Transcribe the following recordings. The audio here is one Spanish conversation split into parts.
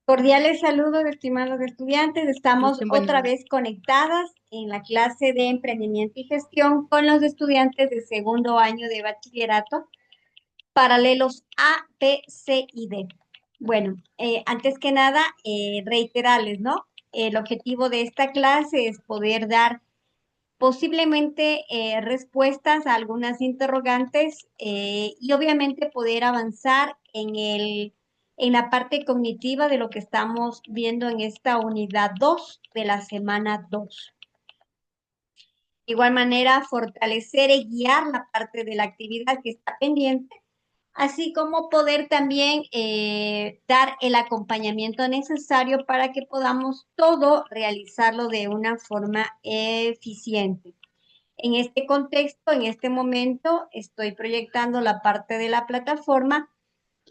Cordiales saludos, estimados estudiantes. Estamos Cristian, otra buenas. vez conectadas en la clase de emprendimiento y gestión con los estudiantes de segundo año de bachillerato, paralelos A, B, C y D. Bueno, antes que nada, reiterarles, ¿no? El objetivo de esta clase es poder dar posiblemente respuestas a algunas interrogantes y obviamente poder avanzar en la parte cognitiva de lo que estamos viendo en esta unidad 2 de la semana 2. De igual manera, fortalecer y guiar la parte de la actividad que está pendiente, así como poder también dar el acompañamiento necesario para que podamos todo realizarlo de una forma eficiente. En este contexto, en este momento, estoy proyectando la parte de la plataforma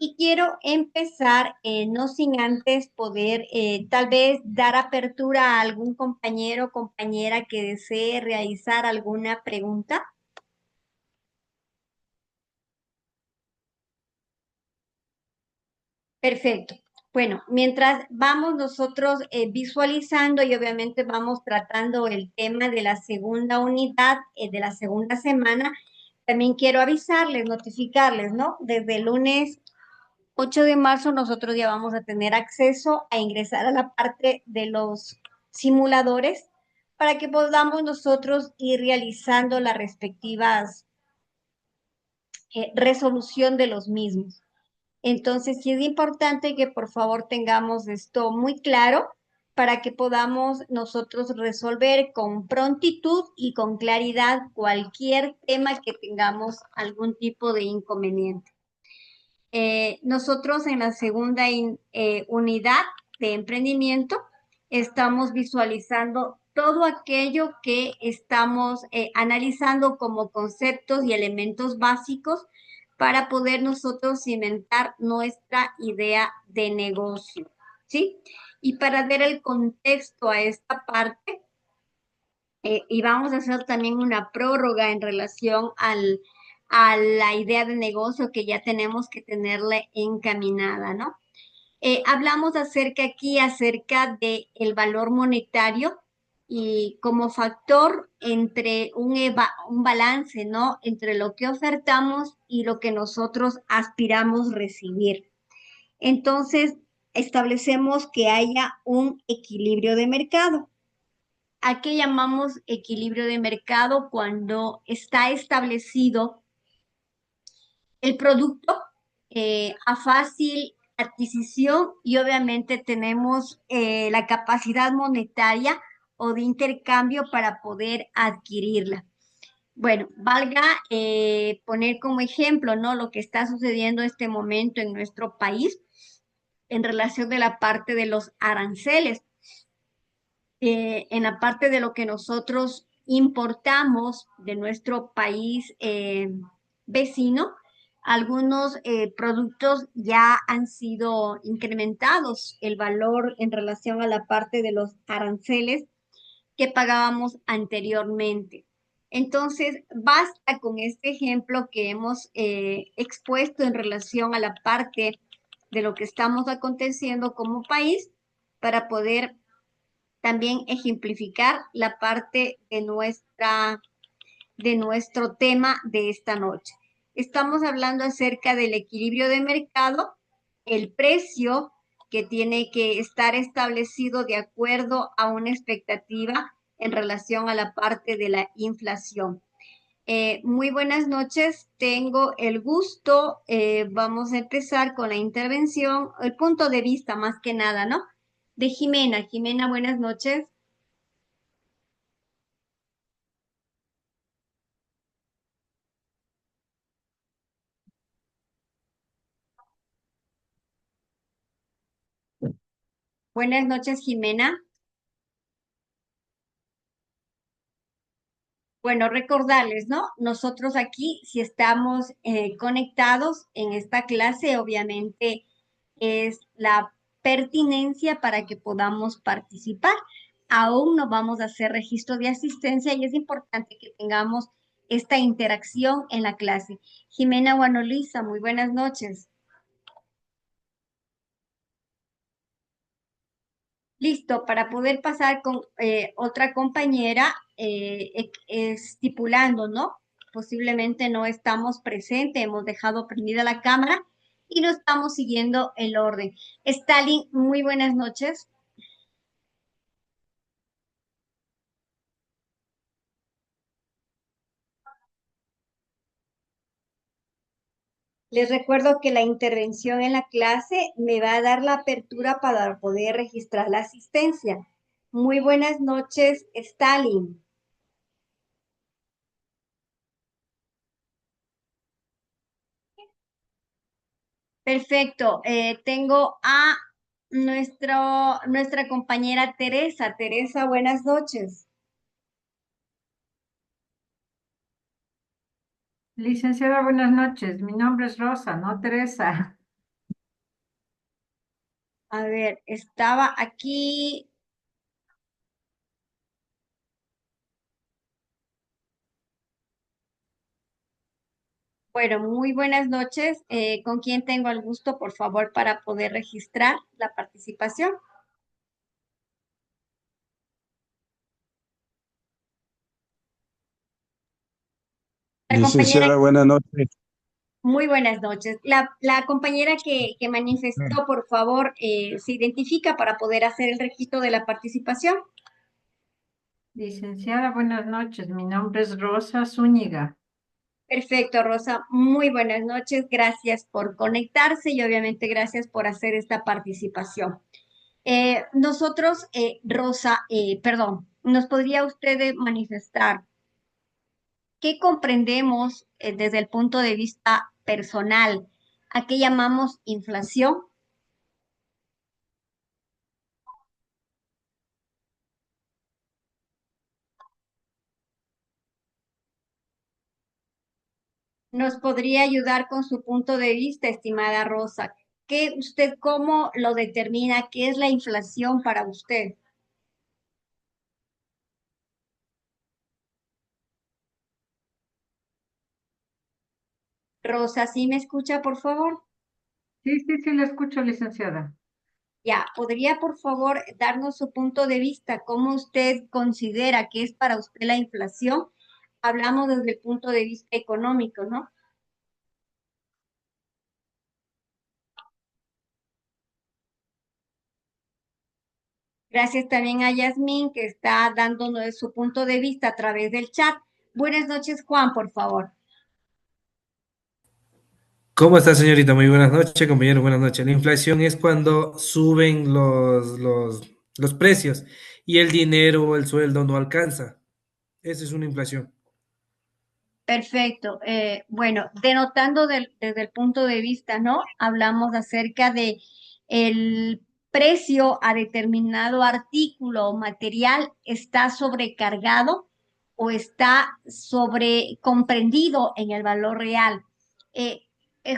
y quiero empezar, no sin antes poder tal vez dar apertura a algún compañero o compañera que desee realizar alguna pregunta. Perfecto. Bueno, mientras vamos nosotros visualizando y obviamente vamos tratando el tema de la segunda unidad, de la segunda semana, también quiero avisarles, notificarles, ¿no? Desde el lunes 8 de marzo nosotros ya vamos a tener acceso a ingresar a la parte de los simuladores para que podamos nosotros ir realizando las respectivas resolución de los mismos. Entonces, sí es importante que por favor tengamos esto muy claro para que podamos nosotros resolver con prontitud y con claridad cualquier tema que tengamos algún tipo de inconveniente. Nosotros en la segunda unidad de emprendimiento estamos visualizando todo aquello que estamos analizando como conceptos y elementos básicos para poder nosotros cimentar nuestra idea de negocio, ¿sí? Y para dar el contexto a esta parte, y vamos a hacer también una prórroga en relación a la idea de negocio que ya tenemos que tenerle encaminada, ¿no? Hablamos acerca de el valor monetario y como factor entre un balance, ¿no? Entre lo que ofertamos y lo que nosotros aspiramos recibir. Entonces, establecemos que haya un equilibrio de mercado. ¿A qué llamamos equilibrio de mercado? Cuando está establecido el producto a fácil adquisición y obviamente tenemos la capacidad monetaria o de intercambio para poder adquirirla. Bueno, valga poner como ejemplo, ¿no? Lo que está sucediendo en este momento en nuestro país en relación de la parte de los aranceles. En la parte de lo que nosotros importamos de nuestro país vecino, algunos productos ya han sido incrementados el valor en relación a la parte de los aranceles que pagábamos anteriormente. Entonces, basta con este ejemplo que hemos expuesto en relación a la parte de lo que estamos aconteciendo como país para poder también ejemplificar la parte de nuestro tema de esta noche. Estamos hablando acerca del equilibrio de mercado, el precio que tiene que estar establecido de acuerdo a una expectativa en relación a la parte de la inflación. Muy buenas noches, tengo el gusto, vamos a empezar con la intervención, el punto de vista más que nada, ¿no? De Jimena. Jimena, buenas noches. Buenas noches, Jimena. Bueno, recordarles, ¿no? Nosotros aquí, si estamos conectados en esta clase, obviamente es la pertinencia para que podamos participar. Aún no vamos a hacer registro de asistencia y es importante que tengamos esta interacción en la clase. Jimena Guanoliza, muy buenas noches. Listo, para poder pasar con otra compañera estipulando, ¿no? Posiblemente no estamos presentes, hemos dejado prendida la cámara y no estamos siguiendo el orden. Stalin, muy buenas noches. Les recuerdo que la intervención en la clase me va a dar la apertura para poder registrar la asistencia. Muy buenas noches, Stalin. Perfecto. Tengo a nuestra compañera Teresa. Teresa, buenas noches. Licenciada, buenas noches. Mi nombre es Rosa, no Teresa. A ver, estaba aquí. Bueno, muy buenas noches. ¿Con quién tengo el gusto, por favor, para poder registrar la participación? La compañera, Licenciada, buenas noches. muy buenas noches. La compañera que manifestó, por favor, se identifica para poder hacer el registro de la participación. Licenciada, buenas noches. Mi nombre es Rosa Zúñiga. Perfecto, Rosa. Muy buenas noches. Gracias por conectarse y obviamente gracias por hacer esta participación. Nosotros, Rosa, perdón, ¿nos podría usted manifestar qué comprendemos desde el punto de vista personal? ¿A qué llamamos inflación? ¿Nos podría ayudar con su punto de vista, estimada Rosa? ¿Qué usted cómo lo determina? ¿Qué es la inflación para usted? Rosa, ¿sí me escucha, por favor? Sí, sí, sí, la escucho, licenciada. Ya, ¿podría por favor darnos su punto de vista? ¿Cómo usted considera que es para usted la inflación? Hablamos desde el punto de vista económico, ¿no? Gracias también a Yasmín que está dándonos su punto de vista a través del chat. Buenas noches, Juan, por favor. ¿Cómo está, señorita? Muy buenas noches, compañero. Buenas noches. La inflación es cuando suben los precios y el dinero o el sueldo no alcanza. Esa es una inflación. Perfecto. Bueno, denotando desde el punto de vista, ¿no? Hablamos acerca de el precio a determinado artículo o material está sobrecargado o está sobrecomprendido en el valor real. Eh,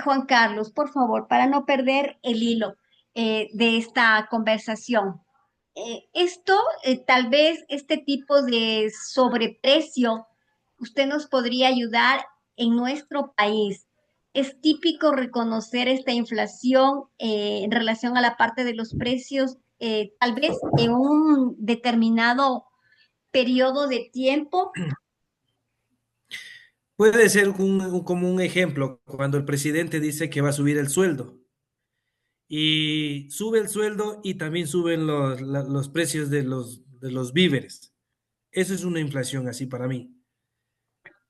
Juan Carlos, por favor, para no perder el hilo de esta conversación. Esto, tal vez este tipo de sobreprecio, usted nos podría ayudar en nuestro país. Es típico reconocer esta inflación en relación a la parte de los precios, tal vez en un determinado periodo de tiempo. Puede ser como un ejemplo, cuando el presidente dice que va a subir el sueldo y sube el sueldo y también suben los precios de los víveres. Eso es una inflación así para mí.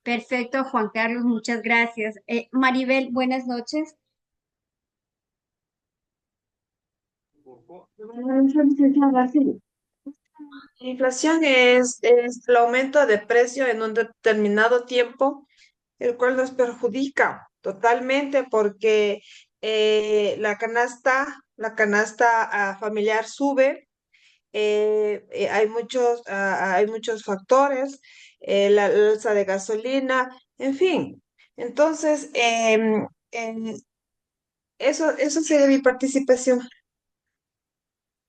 Perfecto, Juan Carlos, muchas gracias. Maribel, buenas noches. Sí. Inflación es el aumento de precio en un determinado tiempo, el cual nos perjudica totalmente porque la canasta familiar sube, hay muchos factores, la alza de gasolina, en fin. Entonces, eso sería mi participación.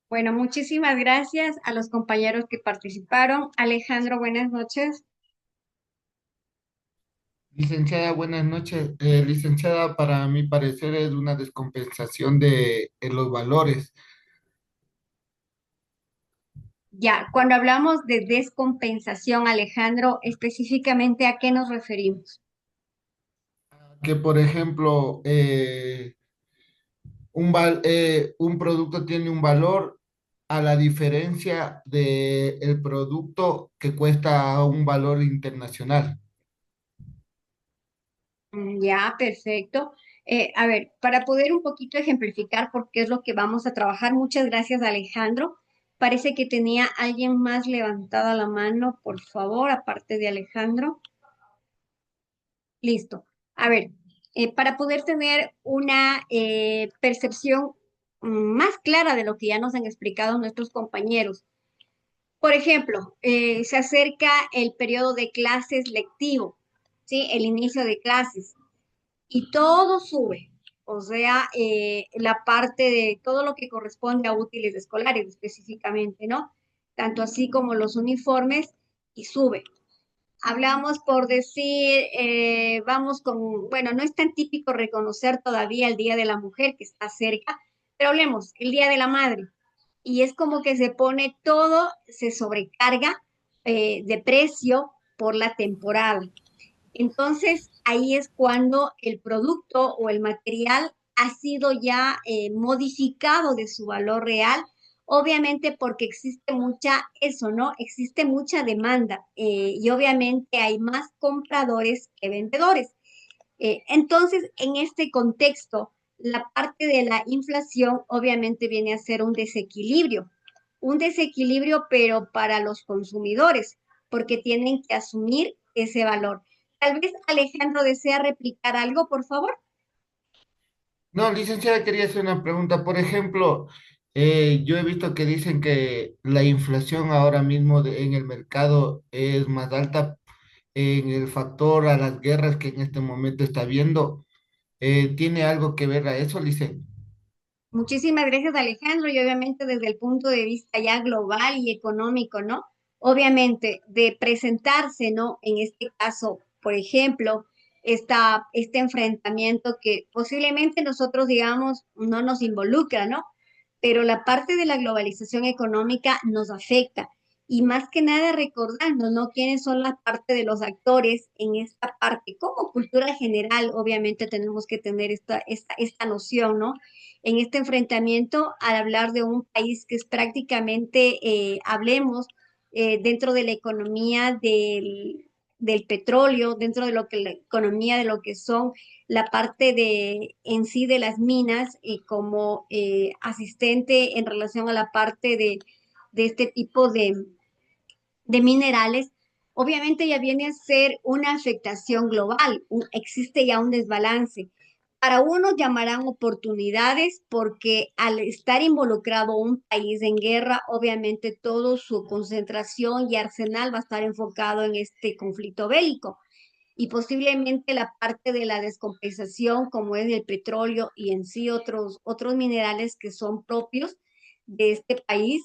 Bueno, muchísimas gracias a los compañeros que participaron. Alejandro, buenas noches. Licenciada, buenas noches. Licenciada, para mi parecer es una descompensación de los valores. Ya, cuando hablamos de descompensación, Alejandro, específicamente ¿a qué nos referimos? Que, por ejemplo, un producto tiene un valor a la diferencia del producto que cuesta un valor internacional. Ya, perfecto. A ver, para poder un poquito ejemplificar por qué es lo que vamos a trabajar, muchas gracias, Alejandro. Parece que tenía alguien más levantada la mano, por favor, aparte de Alejandro. Listo. A ver, para poder tener una percepción más clara de lo que ya nos han explicado nuestros compañeros. Por ejemplo, se acerca el periodo de clases lectivo, ¿sí? El inicio de clases y todo sube. O sea, la parte de todo lo que corresponde a útiles escolares específicamente, ¿no? Tanto así como los uniformes y sube. Hablamos por decir, vamos con, bueno, no es tan típico reconocer todavía el Día de la Mujer que está cerca, pero hablemos, el Día de la Madre. Y es como que se pone todo, se sobrecarga de precio por la temporada. Entonces, ahí es cuando el producto o el material ha sido ya modificado de su valor real, obviamente porque existe mucha, eso, ¿no? Existe mucha demanda y obviamente hay más compradores que vendedores. Entonces, en este contexto, la parte de la inflación obviamente viene a ser un desequilibrio, pero para los consumidores, porque tienen que asumir ese valor. Tal vez Alejandro desea replicar algo, por favor. No, licenciada, quería hacer una pregunta. Por ejemplo, yo he visto que dicen que la inflación ahora mismo en el mercado es más alta en el factor a las guerras que en este momento está habiendo. ¿Tiene algo que ver a eso, Licen? Muchísimas gracias, Alejandro, y obviamente desde el punto de vista ya global y económico, ¿no? Obviamente, de presentarse, ¿no? En este caso, por ejemplo, este enfrentamiento que posiblemente nosotros, digamos, no nos involucra, ¿no? Pero la parte de la globalización económica nos afecta. Y más que nada recordando, ¿no? ¿Quiénes son la parte de los actores en esta parte? Como cultura general, obviamente tenemos que tener esta noción, ¿no? En este enfrentamiento, al hablar de un país que es prácticamente, hablemos, dentro de la economía del petróleo, dentro de lo que la economía de lo que son la parte de en sí de las minas y como asistente en relación a la parte de este tipo de minerales, obviamente ya viene a ser una afectación global, existe ya un desbalance. Para unos llamarán oportunidades porque al estar involucrado un país en guerra, obviamente toda su concentración y arsenal va a estar enfocado en este conflicto bélico y posiblemente la parte de la descompensación, como es el petróleo y en sí otros minerales que son propios de este país,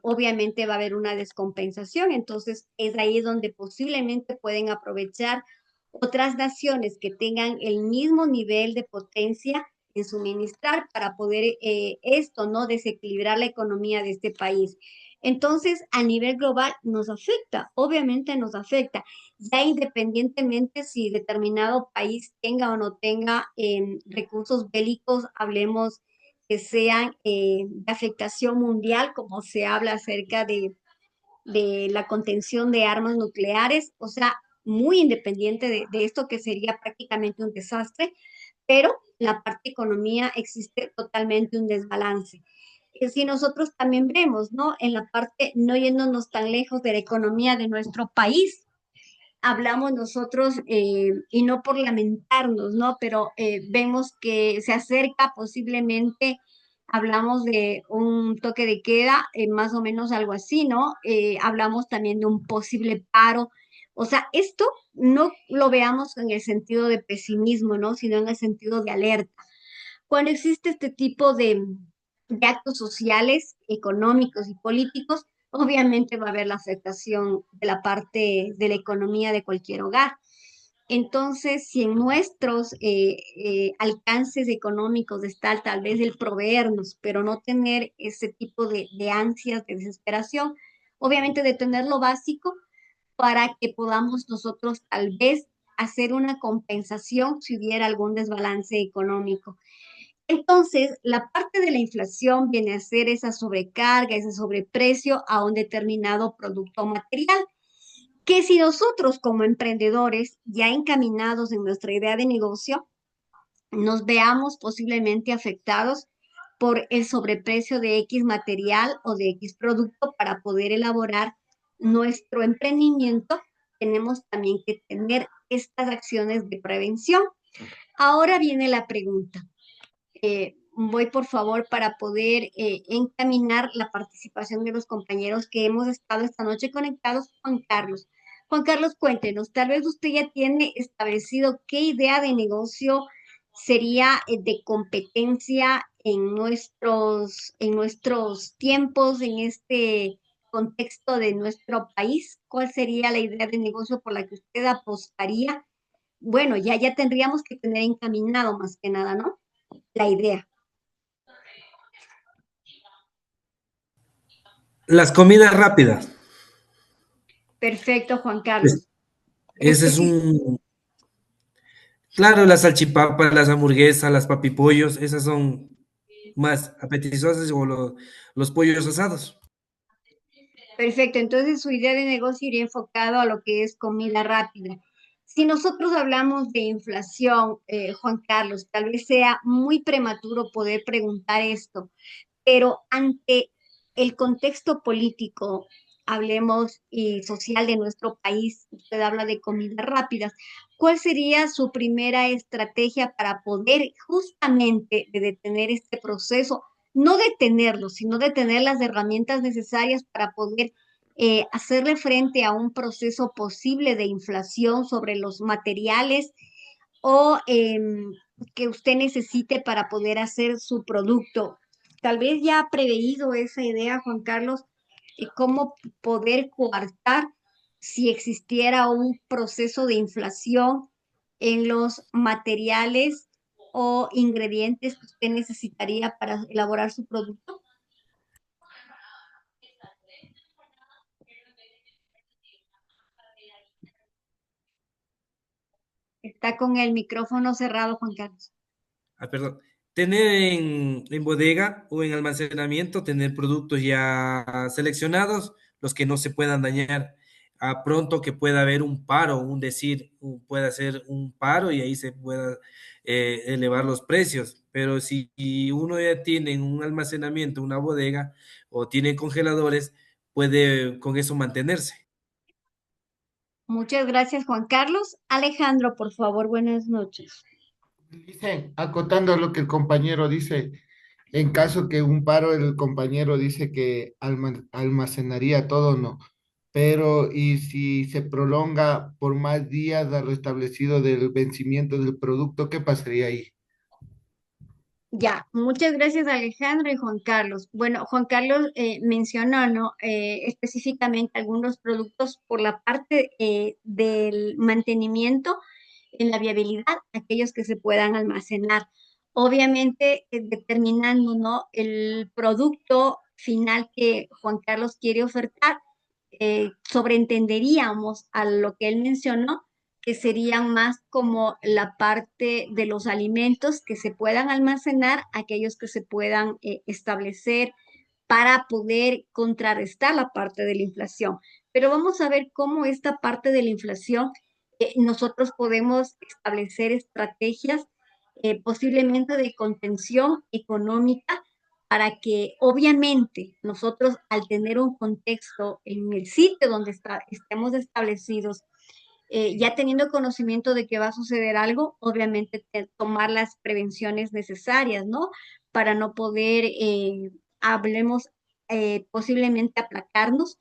obviamente va a haber una descompensación. Entonces, es ahí donde posiblemente pueden aprovechar otras naciones que tengan el mismo nivel de potencia en suministrar para poder esto, ¿no? Desequilibrar la economía de este país. Entonces, a nivel global nos afecta, obviamente nos afecta ya independientemente si determinado país tenga o no tenga recursos bélicos, hablemos que sean de afectación mundial, como se habla acerca de la contención de armas nucleares, o sea, muy independiente de esto que sería prácticamente un desastre, pero la parte economía existe totalmente un desbalance. Si nosotros también vemos, ¿no? En la parte, no yéndonos tan lejos de la economía de nuestro país, hablamos nosotros, y no por lamentarnos, ¿no? Pero vemos que se acerca posiblemente, hablamos de un toque de queda, más o menos algo así, ¿no? Hablamos también de un posible paro. O sea, esto no lo veamos en el sentido de pesimismo, ¿no? Sino en el sentido de alerta. Cuando existe este tipo de actos sociales, económicos y políticos, obviamente va a haber la afectación de la parte de la economía de cualquier hogar. Entonces, si en nuestros alcances económicos está tal vez el proveernos, pero no tener ese tipo de ansias, de desesperación, obviamente de tener lo básico para que podamos nosotros tal vez hacer una compensación si hubiera algún desbalance económico. Entonces, la parte de la inflación viene a ser esa sobrecarga, ese sobreprecio a un determinado producto o material, que si nosotros como emprendedores ya encaminados en nuestra idea de negocio, nos veamos posiblemente afectados por el sobreprecio de X material o de X producto para poder elaborar nuestro emprendimiento, tenemos también que tener estas acciones de prevención. Ahora viene la pregunta. Voy por favor para poder encaminar la participación de los compañeros que hemos estado esta noche conectados. Juan Carlos. Juan Carlos, cuéntenos, tal vez usted ya tiene establecido qué idea de negocio sería de competencia en nuestros tiempos, en este contexto de nuestro país. ¿Cuál sería la idea de negocio por la que usted apostaría? Bueno, ya tendríamos que tener encaminado más que nada, ¿no? La idea. Las comidas rápidas. Perfecto, Juan Es- Carlos. Ese es claro, las salchipapas, las hamburguesas, las papipollos, esas son más apetitosas o los pollos asados. Perfecto, entonces su idea de negocio iría enfocado a lo que es comida rápida. Si nosotros hablamos de inflación, Juan Carlos, tal vez sea muy prematuro poder preguntar esto, pero ante el contexto político, hablemos y social de nuestro país, usted habla de comidas rápidas, ¿cuál sería su primera estrategia para poder justamente de detener este proceso? No detenerlo, sino detener las herramientas necesarias para poder hacerle frente a un proceso posible de inflación sobre los materiales o que usted necesite para poder hacer su producto. Tal vez ya ha preveído esa idea, Juan Carlos, cómo poder coartar si existiera un proceso de inflación en los materiales o ingredientes que usted necesitaría para elaborar su producto. Está con el micrófono cerrado, Juan Carlos. Perdón. Tener en bodega o en almacenamiento, tener productos ya seleccionados, los que no se puedan dañar. A pronto que pueda haber un paro, pueda ser un paro y ahí se pueda elevar los precios. Pero si uno ya tiene en un almacenamiento, una bodega o tiene congeladores, puede con eso mantenerse. Muchas gracias, Juan Carlos. Alejandro, por favor, buenas noches. Dicen, acotando lo que el compañero dice, en caso que un paro, el compañero dice que almacenaría todo, no. Pero, ¿y si se prolonga por más días a lo establecido del vencimiento del producto, qué pasaría ahí? Ya, muchas gracias Alejandro y Juan Carlos. Bueno, Juan Carlos mencionó, ¿no? Específicamente algunos productos por la parte del mantenimiento en la viabilidad, aquellos que se puedan almacenar. Obviamente, determinando, ¿no? El producto final que Juan Carlos quiere ofertar, sobreentenderíamos a lo que él mencionó que serían más como la parte de los alimentos que se puedan almacenar, aquellos que se puedan establecer para poder contrarrestar la parte de la inflación. Pero vamos a ver cómo esta parte de la inflación nosotros podemos establecer estrategias posiblemente de contención económica para que obviamente nosotros al tener un contexto en el sitio donde estemos establecidos, ya teniendo conocimiento de que va a suceder algo, obviamente tomar las prevenciones necesarias, ¿no? Para no poder, hablemos, posiblemente aplacarnos,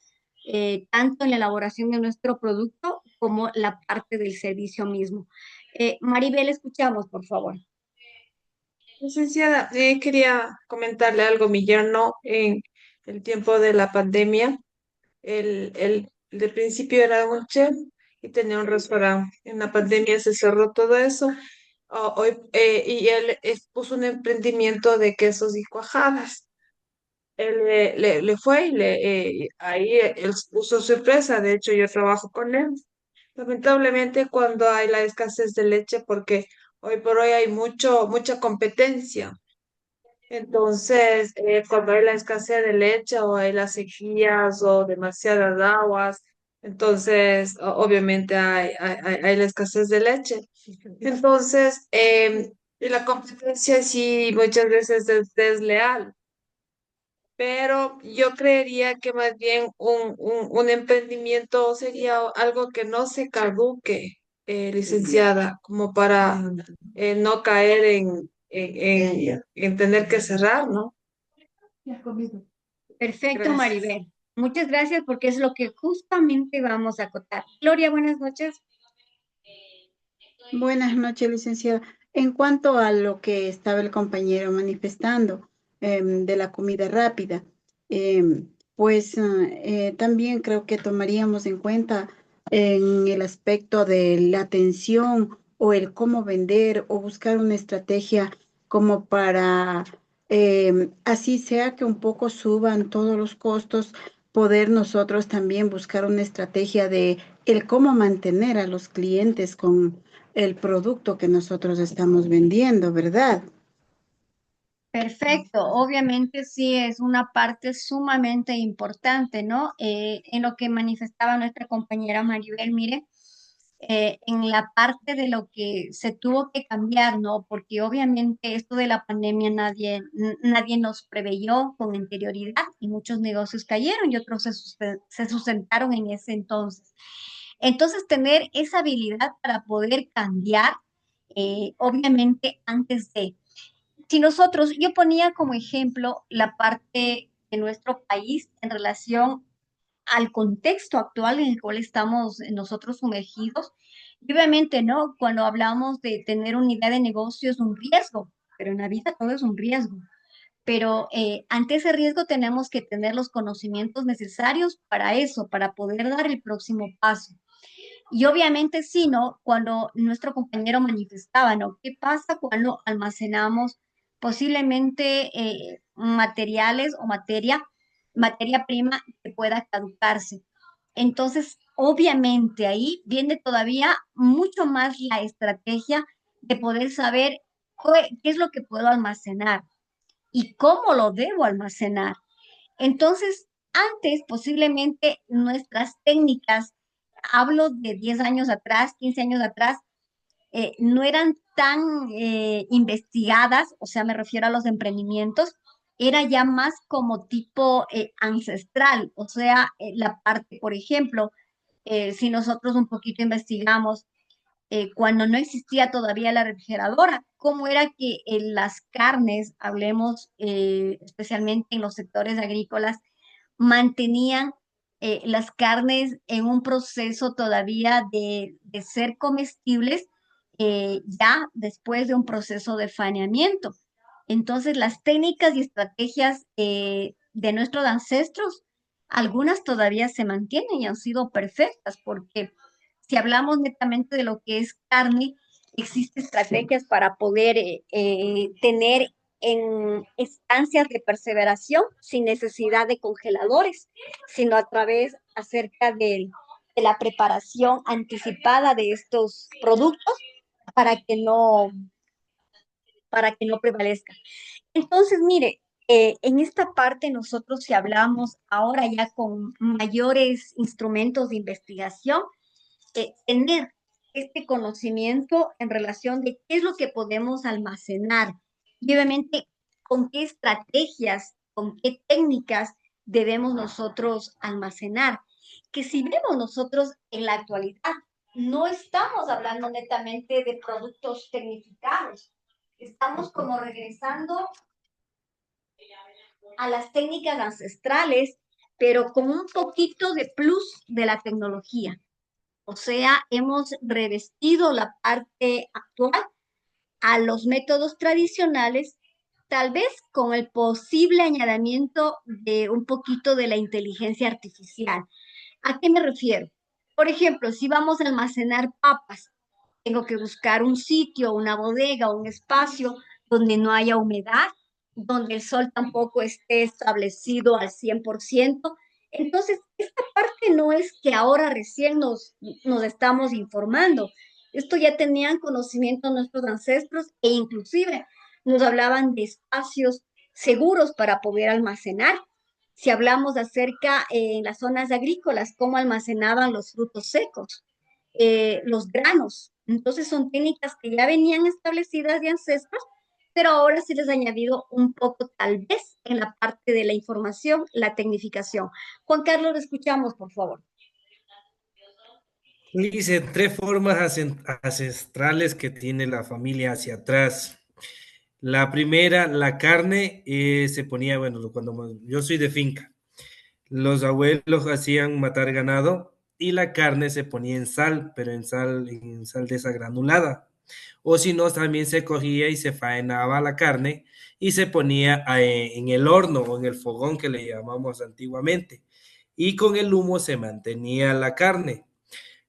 tanto en la elaboración de nuestro producto como la parte del servicio mismo. Maribel, escuchamos, por favor. Licenciada, quería comentarle algo. Mi yerno en el tiempo de la pandemia, él de principio era un chef y tenía un restaurante. En la pandemia se cerró todo eso. Y él puso un emprendimiento de quesos y cuajadas. él le fue y ahí él puso su empresa. De hecho, yo trabajo con él. Lamentablemente, cuando hay la escasez de leche, porque hoy por hoy hay mucha competencia. Entonces, cuando hay la escasez de leche o hay las sequías o demasiadas aguas, entonces obviamente hay la escasez de leche. Entonces, y la competencia sí muchas veces es desleal, pero yo creería que más bien un emprendimiento sería algo que no se caduque, licenciada, como para no caer en tener que cerrar, ¿no? Perfecto, Gracias. Maribel. Muchas gracias porque es lo que justamente vamos a acotar. Gloria, buenas noches. Buenas noches, licenciada. En cuanto a lo que estaba el compañero manifestando de la comida rápida, también creo que tomaríamos en cuenta en el aspecto de la atención o el cómo vender o buscar una estrategia como para, así sea que un poco suban todos los costos, poder nosotros también buscar una estrategia de el cómo mantener a los clientes con el producto que nosotros estamos vendiendo, ¿verdad? Perfecto, obviamente sí es una parte sumamente importante, ¿no? En lo que manifestaba nuestra compañera Maribel, mire, en la parte de lo que se tuvo que cambiar, ¿no? Porque obviamente esto de la pandemia nadie nos preveyó con anterioridad y muchos negocios cayeron y otros se sustentaron en ese entonces. Entonces, tener esa habilidad para poder cambiar, obviamente antes de... Si nosotros, yo ponía como ejemplo la parte de nuestro país en relación al contexto actual en el cual estamos nosotros sumergidos. Y obviamente, ¿no? Cuando hablamos de tener una idea de negocio es un riesgo, pero en la vida todo es un riesgo. Pero ante ese riesgo tenemos que tener los conocimientos necesarios para eso, para poder dar el próximo paso. Y obviamente sí, ¿no? Cuando nuestro compañero manifestaba, ¿no? ¿Qué pasa cuando almacenamos posiblemente materiales o materia prima que pueda caducarse? Entonces, obviamente ahí viene todavía mucho más la estrategia de poder saber qué es lo que puedo almacenar y cómo lo debo almacenar. Entonces, antes posiblemente nuestras técnicas, hablo de 10 años atrás, 15 años atrás, no eran tan investigadas, o sea, me refiero a los emprendimientos, era ya más como tipo ancestral, o sea, la parte, por ejemplo, si nosotros un poquito investigamos, cuando no existía todavía la refrigeradora, cómo era que las carnes, hablemos especialmente en los sectores agrícolas, mantenían las carnes en un proceso todavía de ser comestibles ya después de un proceso de faneamiento. Entonces, las técnicas y estrategias de nuestros ancestros, algunas todavía se mantienen y han sido perfectas, porque si hablamos netamente de lo que es carne, existen estrategias para poder tener en estancias de perseveración sin necesidad de congeladores, sino a través acerca de la preparación anticipada de estos productos para que para que no prevalezca. Entonces, mire, en esta parte nosotros si hablamos ahora ya con mayores instrumentos de investigación, tener este conocimiento en relación de qué es lo que podemos almacenar y obviamente con qué estrategias, con qué técnicas debemos nosotros almacenar. Que si vemos nosotros en la actualidad, no estamos hablando netamente de productos tecnificados, estamos como regresando a las técnicas ancestrales, pero con un poquito de plus de la tecnología. O sea, hemos revestido la parte actual a los métodos tradicionales, tal vez con el posible añadimiento de un poquito de la inteligencia artificial. ¿A qué me refiero? Por ejemplo, si vamos a almacenar papas, tengo que buscar un sitio, una bodega, un espacio donde no haya humedad, donde el sol tampoco esté establecido al 100%. Entonces, esta parte no es que ahora recién nos estamos informando. Esto ya tenían conocimiento nuestros ancestros e inclusive nos hablaban de espacios seguros para poder almacenar. Si hablamos acerca en las zonas agrícolas, cómo almacenaban los frutos secos, los granos. Entonces son técnicas que ya venían establecidas de ancestros, pero ahora se les ha añadido un poco, tal vez, en la parte de la información, la tecnificación. Juan Carlos, lo escuchamos, por favor. Dicen tres formas ancestrales que tiene la familia hacia atrás. La primera, la carne, se ponía, bueno, cuando yo soy de finca, los abuelos hacían matar ganado y la carne se ponía en sal, pero en sal de esa granulada. O si no, también se cogía y se faenaba la carne y se ponía en el horno o en el fogón que le llamamos antiguamente. Y con el humo se mantenía la carne.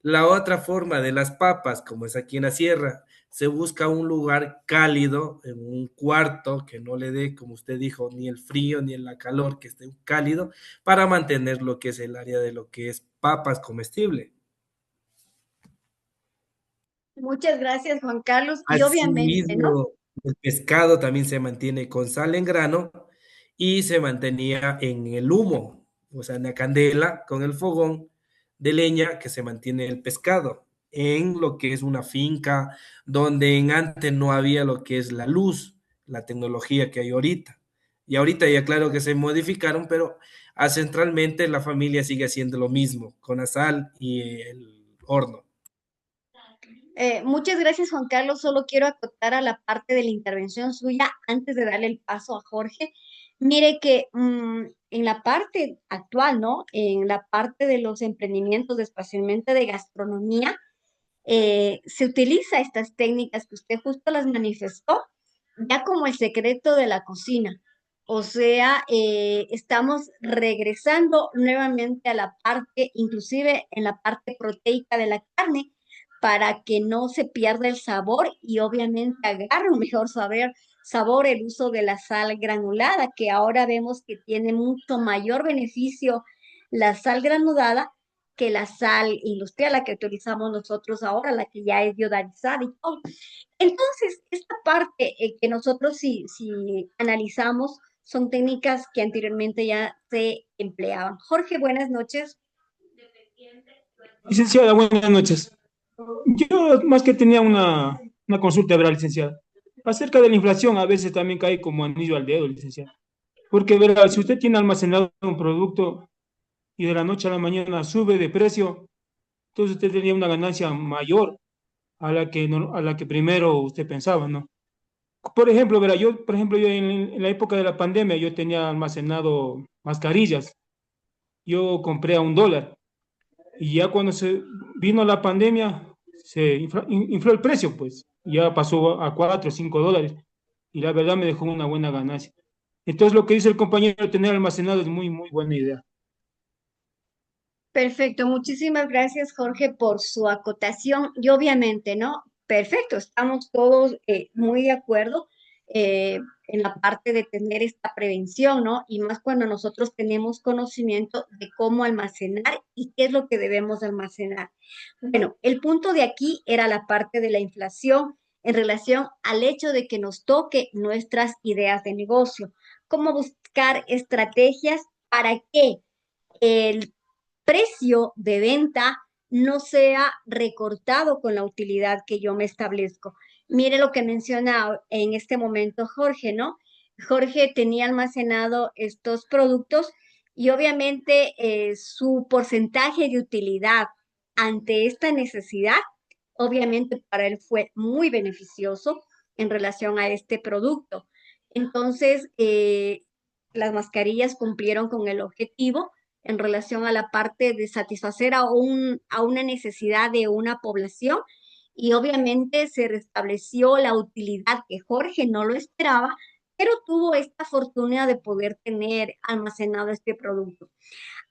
La otra forma de las papas, como es aquí en la sierra, se busca un lugar cálido, en un cuarto que no le dé, como usted dijo, ni el frío ni la calor, que esté cálido, para mantener lo que es el área de lo que es papas comestible. Muchas gracias, Juan Carlos. Y obviamente, ¿no? Asimismo, el pescado también se mantiene con sal en grano y se mantenía en el humo, o sea, en la candela, con el fogón de leña que se mantiene el pescado, en lo que es una finca donde en antes no había lo que es la luz, la tecnología que hay ahorita. Y ahorita ya claro que se modificaron, pero ancestralmente la familia sigue haciendo lo mismo, con la sal y el horno. Muchas gracias, Juan Carlos. Solo quiero acotar a la parte de la intervención suya antes de darle el paso a Jorge. Mire que en la parte actual, ¿no? En la parte de los emprendimientos, especialmente de gastronomía, se utiliza estas técnicas que usted justo las manifestó, ya como el secreto de la cocina. O sea, estamos regresando nuevamente a la parte, inclusive en la parte proteica de la carne, para que no se pierda el sabor y obviamente agarre un mejor sabor el uso de la sal granulada, que ahora vemos que tiene mucho mayor beneficio la sal granulada que la sal industrial, la que utilizamos nosotros ahora, la que ya es iodizada y todo. Entonces, esta parte que nosotros si analizamos son técnicas que anteriormente ya se empleaban. Jorge, buenas noches. Licenciada, buenas noches. Yo más que tenía una consulta, ¿verdad, licenciada? Acerca de la inflación, a veces también cae como anillo al dedo, licenciada. Porque, ¿verdad? Si usted tiene almacenado un producto y de la noche a la mañana sube de precio, entonces usted tenía una ganancia mayor a la que, a la que primero usted pensaba, ¿no? Por ejemplo, ¿verdad? Yo en la época de la pandemia, yo tenía almacenado mascarillas. Yo compré a $1. Y ya cuando se vino la pandemia, se infló el precio, pues. Ya pasó a $4 o $5. Y la verdad me dejó una buena ganancia. Entonces, lo que dice el compañero, tener almacenado es muy, muy buena idea. Perfecto, muchísimas gracias Jorge por su acotación y obviamente, ¿no? Perfecto, estamos todos muy de acuerdo en la parte de tener esta prevención, ¿no? Y más cuando nosotros tenemos conocimiento de cómo almacenar y qué es lo que debemos almacenar. Bueno, el punto de aquí era la parte de la inflación en relación al hecho de que nos toque nuestras ideas de negocio, cómo buscar estrategias para que el precio de venta no sea recortado con la utilidad que yo me establezco. Mire lo que menciona en este momento Jorge, ¿no? Jorge tenía almacenado estos productos y obviamente su porcentaje de utilidad ante esta necesidad, obviamente para él fue muy beneficioso en relación a este producto. Entonces, las mascarillas cumplieron con el objetivo en relación a la parte de satisfacer a una necesidad de una población y obviamente se restableció la utilidad que Jorge no lo esperaba, pero tuvo esta fortuna de poder tener almacenado este producto.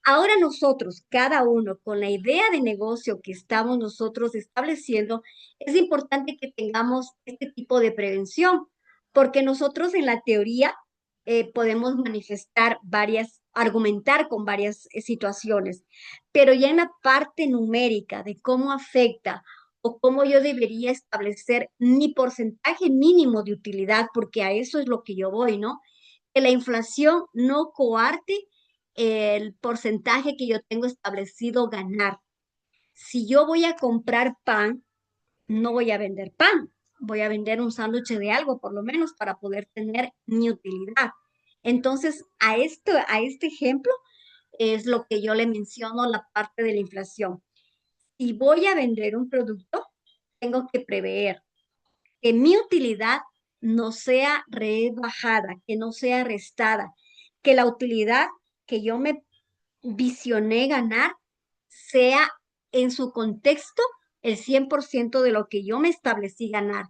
Ahora nosotros, cada uno, con la idea de negocio que estamos nosotros estableciendo, es importante que tengamos este tipo de prevención, porque nosotros en la teoría podemos manifestar argumentar con varias situaciones, pero ya en la parte numérica de cómo afecta o cómo yo debería establecer mi porcentaje mínimo de utilidad, porque a eso es lo que yo voy, ¿no? Que la inflación no coarte el porcentaje que yo tengo establecido ganar. Si yo voy a comprar pan, no voy a vender pan, voy a vender un sándwich de algo, por lo menos, para poder tener mi utilidad. Entonces, a este ejemplo es lo que yo le menciono, la parte de la inflación. Si voy a vender un producto, tengo que prever que mi utilidad no sea rebajada, que no sea restada, que la utilidad que yo me visioné ganar sea en su contexto el 100% de lo que yo me establecí ganar.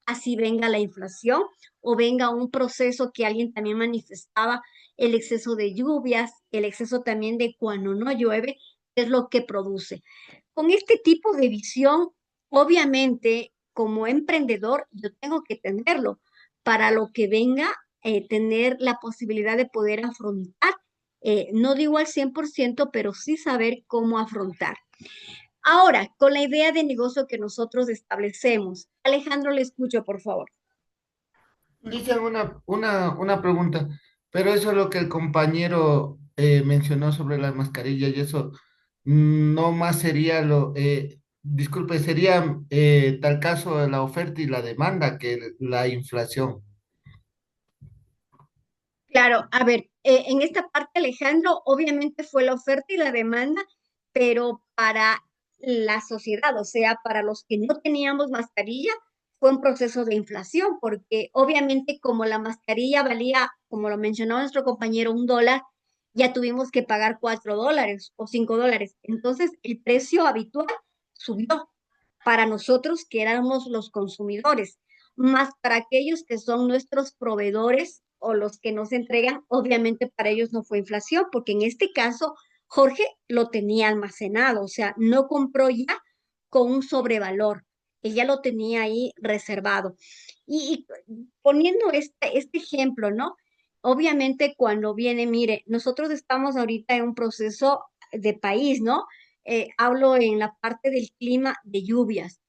Así venga la inflación o venga un proceso que alguien también manifestaba, el exceso de lluvias, el exceso también de cuando no llueve, es lo que produce. Con este tipo de visión, obviamente, como emprendedor, yo tengo que tenerlo para lo que venga, tener la posibilidad de poder afrontar, no digo al 100%, pero sí saber cómo afrontar. Ahora, con la idea de negocio que nosotros establecemos, Alejandro, le escucho, por favor. Dicen una pregunta, pero eso es lo que el compañero mencionó sobre las mascarillas y eso no más sería disculpe, sería tal caso la oferta y la demanda que la inflación. Claro, a ver, en esta parte, Alejandro, obviamente fue la oferta y la demanda, pero para la sociedad, o sea, para los que no teníamos mascarilla, fue un proceso de inflación, porque obviamente como la mascarilla valía, como lo mencionó nuestro compañero, $1, ya tuvimos que pagar $4 o $5. Entonces, el precio habitual subió para nosotros que éramos los consumidores, más para aquellos que son nuestros proveedores o los que nos entregan, obviamente para ellos no fue inflación, porque en este caso Jorge lo tenía almacenado, o sea, no compró ya con un sobrevalor, él ya lo tenía ahí reservado. Y poniendo este ejemplo, ¿no? Obviamente cuando viene, mire, nosotros estamos ahorita en un proceso de país, ¿no? Hablo en la parte del clima de lluvias.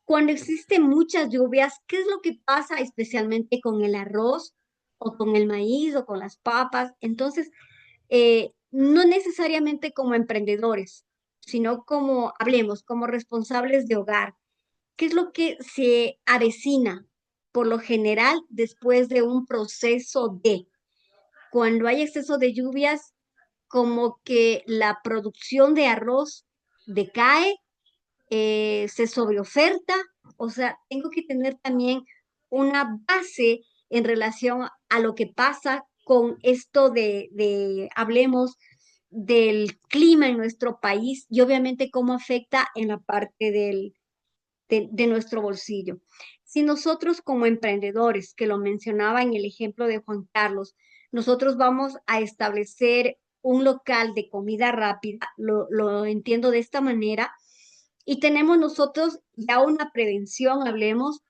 Cuando existen muchas lluvias, ¿qué es lo que pasa especialmente con el arroz o con el maíz o con las papas? Entonces, no necesariamente como emprendedores, sino como, hablemos, como responsables de hogar. ¿Qué es lo que se avecina por lo general después de un proceso de, cuando hay exceso de lluvias, como que la producción de arroz decae, se sobreoferta, o sea, tengo que tener también una base en relación a lo que pasa con esto hablemos del clima en nuestro país y obviamente cómo afecta en la parte de nuestro bolsillo. Si nosotros como emprendedores, que lo mencionaba en el ejemplo de Juan Carlos, nosotros vamos a establecer un local de comida rápida, lo entiendo de esta manera, y tenemos nosotros ya una prevención, hablemos,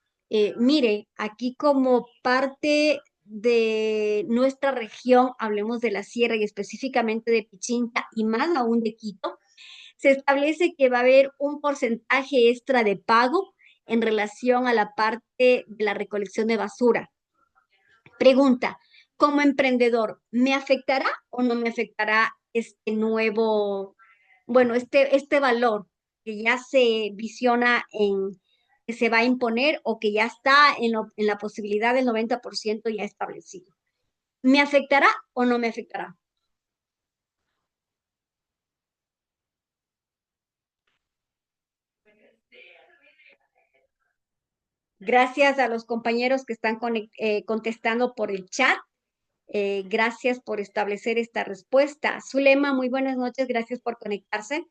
mire, aquí como parte de nuestra región, hablemos de la sierra y específicamente de Pichincha y más aún de Quito, se establece que va a haber un porcentaje extra de pago en relación a la parte de la recolección de basura. Pregunta, como emprendedor, ¿me afectará o no me afectará este nuevo, bueno, este valor que ya se visiona que se va a imponer o que ya está en la posibilidad del 90% ya establecido? ¿Me afectará o no me afectará? Gracias a los compañeros que están contestando por el chat. Gracias por establecer esta respuesta. Zulema, muy buenas noches. Gracias por conectarse.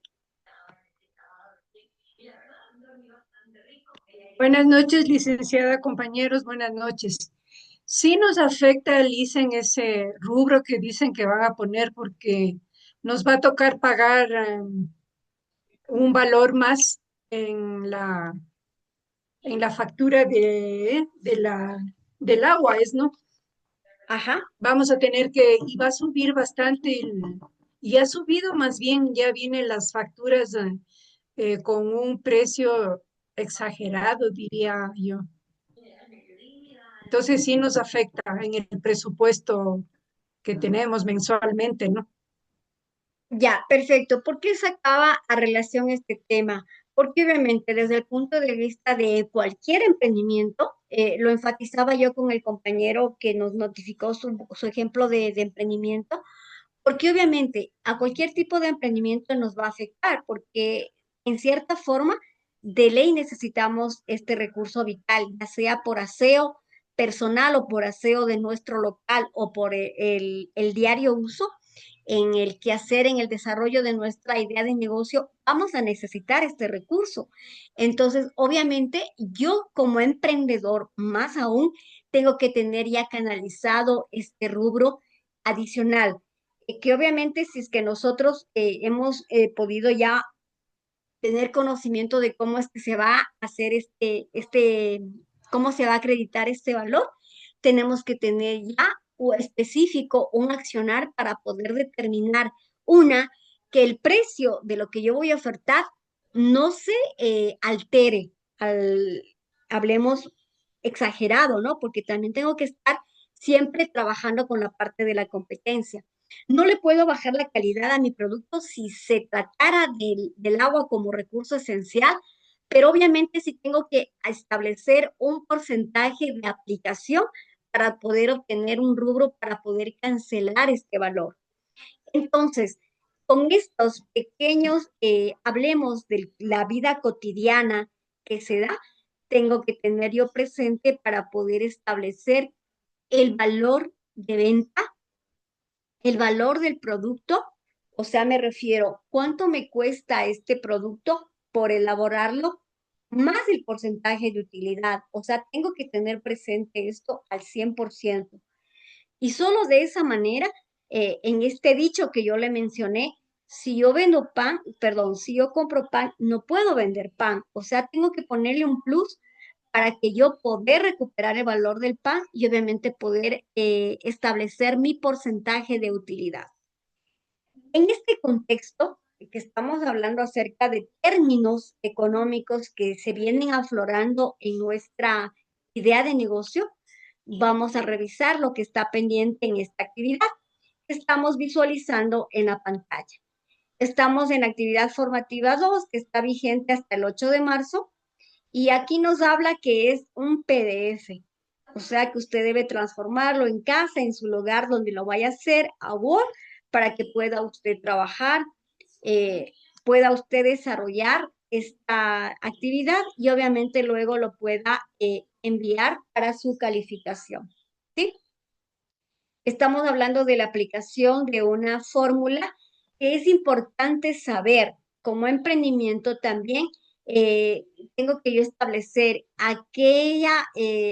Buenas noches, licenciada, compañeros, buenas noches. Sí nos afecta, Lisa, en ese rubro que dicen que van a poner porque nos va a tocar pagar un valor más en la factura del agua, ¿es no? Ajá. Vamos a tener que, y va a subir bastante, y ha subido más bien, ya vienen las facturas con un precio exagerado, diría yo. Entonces sí nos afecta en el presupuesto que tenemos mensualmente, ¿no? Ya, perfecto. ¿Por qué sacaba a relación este tema? Porque obviamente desde el punto de vista de cualquier emprendimiento, lo enfatizaba yo con el compañero que nos notificó su ejemplo de emprendimiento, porque obviamente a cualquier tipo de emprendimiento nos va a afectar, porque en cierta forma de ley necesitamos este recurso vital, ya sea por aseo personal o por aseo de nuestro local o por el diario uso en el quehacer, en el desarrollo de nuestra idea de negocio, vamos a necesitar este recurso. Entonces, obviamente, yo como emprendedor, más aún, tengo que tener ya canalizado este rubro adicional, que obviamente si es que nosotros hemos podido ya tener conocimiento de cómo es que se va a hacer cómo se va a acreditar este valor, tenemos que tener ya o específico un accionar para poder determinar una, que el precio de lo que yo voy a ofertar no se altere, al, hablemos exagerado, ¿no? Porque también tengo que estar siempre trabajando con la parte de la competencia. No le puedo bajar la calidad a mi producto si se tratara del agua como recurso esencial, pero obviamente sí tengo que establecer un porcentaje de aplicación para poder obtener un rubro, para poder cancelar este valor. Entonces, con estos pequeños, hablemos de la vida cotidiana que se da, tengo que tener yo presente para poder establecer el valor de venta, el valor del producto, o sea, me refiero, ¿cuánto me cuesta este producto por elaborarlo? Más el porcentaje de utilidad, o sea, tengo que tener presente esto al 100%. Y solo de esa manera, en este dicho que yo le mencioné, si yo vendo pan, perdón, si yo compro pan, no puedo vender pan. O sea, tengo que ponerle un plus para que yo poder recuperar el valor del pan y obviamente poder establecer mi porcentaje de utilidad. En este contexto, que estamos hablando acerca de términos económicos que se vienen aflorando en nuestra idea de negocio, vamos a revisar lo que está pendiente en esta actividad que estamos visualizando en la pantalla. Estamos en actividad formativa 2, que está vigente hasta el 8 de marzo, y aquí nos habla que es un PDF. O sea que usted debe transformarlo en casa, en su lugar donde lo vaya a hacer, a Word, para que pueda usted trabajar, eh, pueda usted desarrollar esta actividad y obviamente luego lo pueda enviar para su calificación. ¿Sí? Estamos hablando de la aplicación de una fórmula que es importante saber como emprendimiento también. Tengo que yo establecer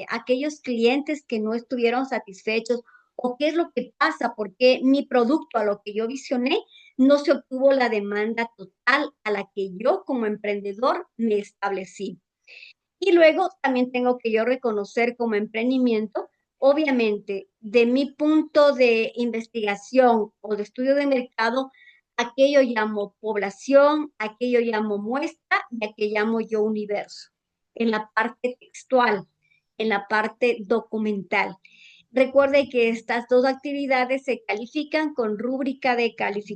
aquellos clientes que no estuvieron satisfechos o qué es lo que pasa, porque mi producto a lo que yo visioné no se obtuvo la demanda total a la que yo como emprendedor me establecí. Y luego también tengo que yo reconocer como emprendimiento, obviamente, de mi punto de investigación o de estudio de mercado, aquello llamo población, aquello llamo muestra y aquello llamo yo universo, en la parte textual, en la parte documental. Recuerde que estas dos actividades se califican con rúbrica de calificación.